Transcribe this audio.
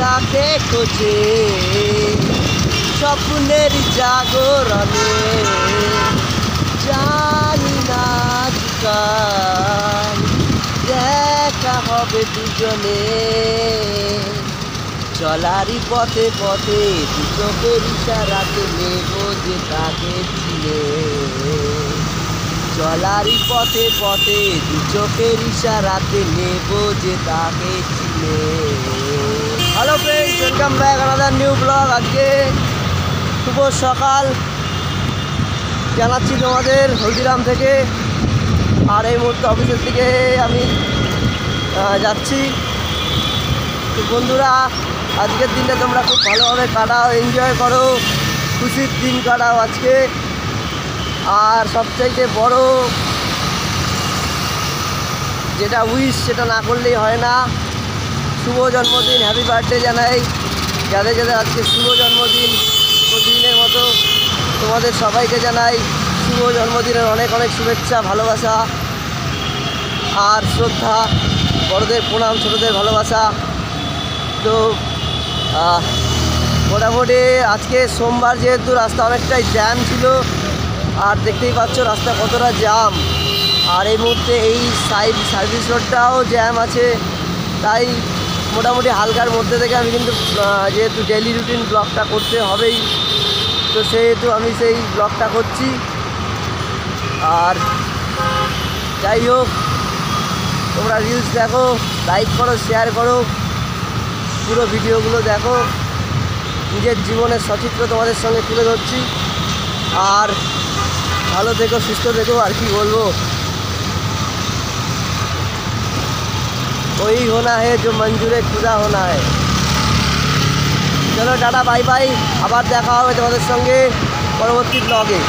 যাকে খোঁজে স্বপ্নের জাগরণে, জানি না কাল দেখা হবে দুজনে। চলারই পথে পথে দু চোখের ইশারাতে নেব যে তাকে চিনে। চলারই পথে পথে দু চোখের ইশারাতে নেব যে তাকে চিনে। Hello friends, welcome back another new blog. আজকে শুভ সকাল জানাচ্ছি তোমাদের হলদিরাম থেকে। আর এই মুহূর্তে অফিসের দিকে আমি যাচ্ছি। তো বন্ধুরা, আজকের দিনটা তোমরা খুব ভালোভাবে কাটাও, এনজয় করো, খুশির দিন কাটাও আজকে। আর সবচাইতে বড় যেটা উইশ, সেটা না করলেই হয় না। শুভ জন্মদিন, হ্যাপি বার্থডে জানাই যাদের যাদের আজকে শুভ জন্মদিন। প্রতিদিনের মতো তোমাদের সবাইকে জানাই শুভ জন্মদিনের অনেক অনেক শুভেচ্ছা, ভালোবাসা আর শ্রদ্ধা। বড়দের প্রণাম, ছোটদের ভালোবাসা। তো মোটামুটি আজকে সোমবার যেহেতু রাস্তা অনেকটাই জ্যাম ছিল, আর দেখতেই পাচ্ছ রাস্তা কতটা জ্যাম। আর এই মুহূর্তে এই সাইড সার্ভিস রোডটাও জ্যাম আছে। তাই মোটামুটি হালকার মধ্যে থেকে আমি কিন্তু যেহেতু ডেইলি রুটিন ব্লগটা করতে হবেই, তো সেহেতু আমি সেই ব্লগটা করছি। আর যাই হোক, তোমরা রিলস দেখো, লাইক করো, শেয়ার করো, পুরো ভিডিওগুলো দেখো। নিজের জীবনের সচিত্র তোমাদের সঙ্গে তুলে ধরছি। আর ভালো থেকো, সুস্থ থেকো, আর কি বলবো। वही होना है जो मंजूर खुदा होना है। चलो टाटा, बाय बाय। আবার দেখা হবে তোমাদের সঙ্গে পরবর্তী ব্লগে।